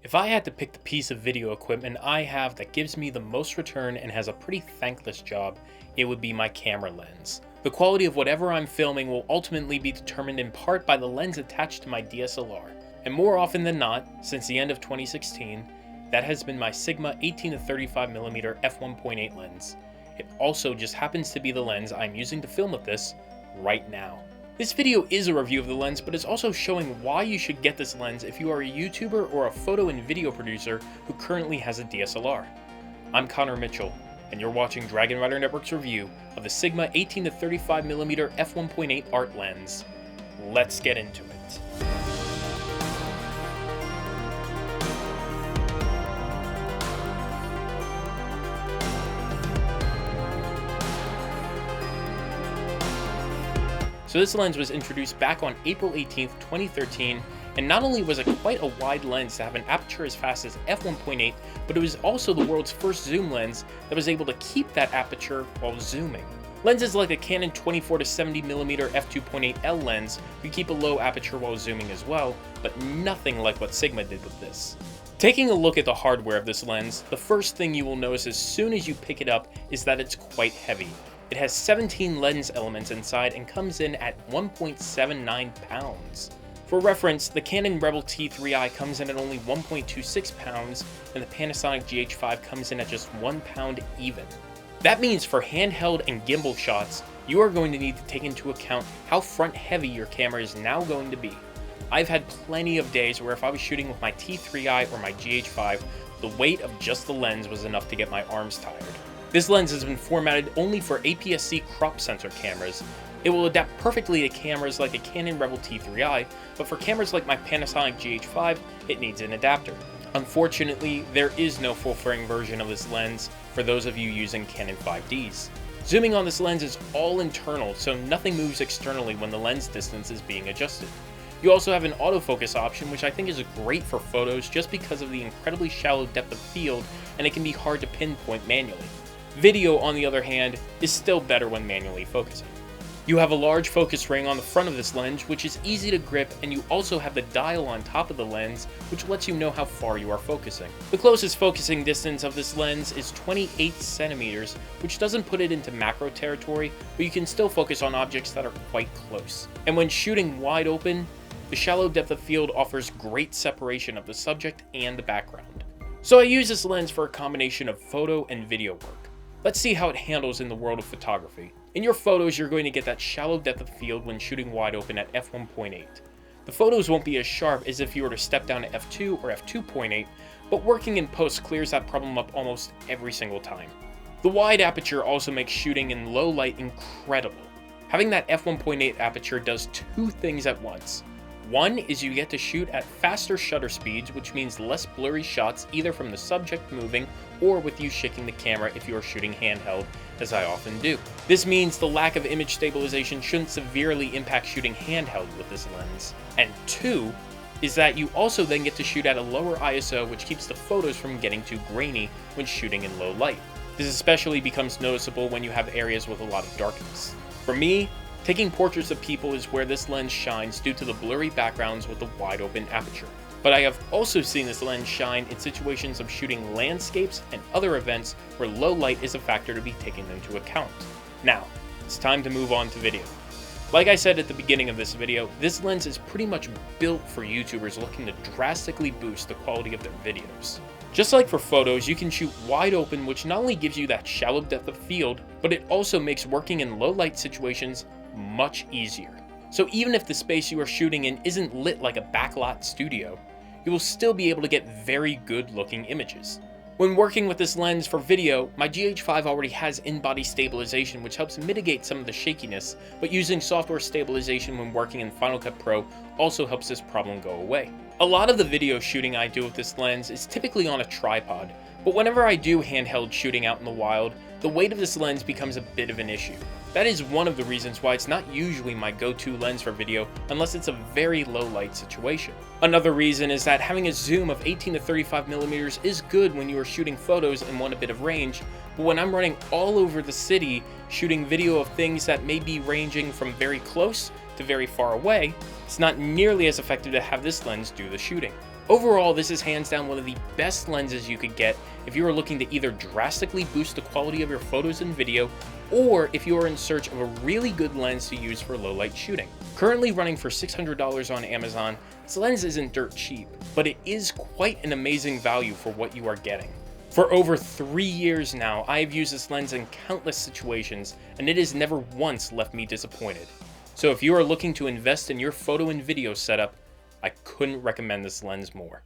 If I had to pick the piece of video equipment I have that gives me the most return and has a pretty thankless job, it would be my camera lens. The quality of whatever I'm filming will ultimately be determined in part by the lens attached to my DSLR. And more often than not, since the end of 2016, that has been my Sigma 18-35mm f1.8 lens. It also just happens to be the lens I'm using to film with this right now. This video is a review of the lens, but it's also showing why you should get this lens if you are a YouTuber or a photo and video producer who currently has a DSLR. I'm Connor Mitchell, and you're watching Dragon Rider Network's review of the Sigma 18-35mm f1.8 art lens. Let's get into it. So this lens was introduced back on April 18th, 2013, and not only was it quite a wide lens to have an aperture as fast as f1.8, but it was also the world's first zoom lens that was able to keep that aperture while zooming. Lenses like the Canon 24-70mm f2.8L lens could keep a low aperture while zooming as well, but nothing like what Sigma did with this. Taking a look at the hardware of this lens, the first thing you will notice as soon as you pick it up is that it's quite heavy. It has 17 lens elements inside and comes in at 1.79 pounds. For reference, the Canon Rebel T3i comes in at only 1.26 pounds, and the Panasonic GH5 comes in at just 1 pound even. That means for handheld and gimbal shots, you are going to need to take into account how front heavy your camera is now going to be. I've had plenty of days where if I was shooting with my T3i or my GH5, the weight of just the lens was enough to get my arms tired. This lens has been formatted only for APS-C crop sensor cameras. It will adapt perfectly to cameras like the Canon Rebel T3i, but for cameras like my Panasonic GH5, it needs an adapter. Unfortunately, there is no full-frame version of this lens for those of you using Canon 5Ds. Zooming on this lens is all internal, so nothing moves externally when the lens distance is being adjusted. You also have an autofocus option, which I think is great for photos just because of the incredibly shallow depth of field, and it can be hard to pinpoint manually. Video, on the other hand, is still better when manually focusing. You have a large focus ring on the front of this lens, which is easy to grip, and you also have the dial on top of the lens, which lets you know how far you are focusing. The closest focusing distance of this lens is 28 centimeters, which doesn't put it into macro territory, but you can still focus on objects that are quite close. And when shooting wide open, the shallow depth of field offers great separation of the subject and the background. So I use this lens for a combination of photo and video work. Let's see how it handles in the world of photography. In your photos, you're going to get that shallow depth of field when shooting wide open at f1.8. The photos won't be as sharp as if you were to step down to f2 or f2.8, but working in post clears that problem up almost every single time. The wide aperture also makes shooting in low light incredible. Having that f1.8 aperture does two things at once. One is you get to shoot at faster shutter speeds, which means less blurry shots either from the subject moving or with you shaking the camera if you are shooting handheld, as I often do. This means the lack of image stabilization shouldn't severely impact shooting handheld with this lens. And two is that you also then get to shoot at a lower ISO, which keeps the photos from getting too grainy when shooting in low light. This especially becomes noticeable when you have areas with a lot of darkness. For me, taking portraits of people is where this lens shines due to the blurry backgrounds with the wide open aperture. But I have also seen this lens shine in situations of shooting landscapes and other events where low light is a factor to be taken into account. Now, it's time to move on to video. Like I said at the beginning of this video, this lens is pretty much built for YouTubers looking to drastically boost the quality of their videos. Just like for photos, you can shoot wide open, which not only gives you that shallow depth of field, but it also makes working in low light situations much easier. So even if the space you are shooting in isn't lit like a backlot studio, you will still be able to get very good looking images. When working with this lens for video, my GH5 already has in-body stabilization, which helps mitigate some of the shakiness, but using software stabilization when working in Final Cut Pro also helps this problem go away. A lot of the video shooting I do with this lens is typically on a tripod, but whenever I do handheld shooting out in the wild, the weight of this lens becomes a bit of an issue. That is one of the reasons why it's not usually my go-to lens for video unless it's a very low light situation. Another reason is that having a zoom of 18-35mm is good when you are shooting photos and want a bit of range, but when I'm running all over the city shooting video of things that may be ranging from very close to very far away, it's not nearly as effective to have this lens do the shooting. Overall, this is hands down one of the best lenses you could get if you are looking to either drastically boost the quality of your photos and video, or if you are in search of a really good lens to use for low light shooting. Currently running for $600 on Amazon, this lens isn't dirt cheap, but it is quite an amazing value for what you are getting. For over 3 years now, I have used this lens in countless situations, and it has never once left me disappointed. So if you are looking to invest in your photo and video setup, I couldn't recommend this lens more.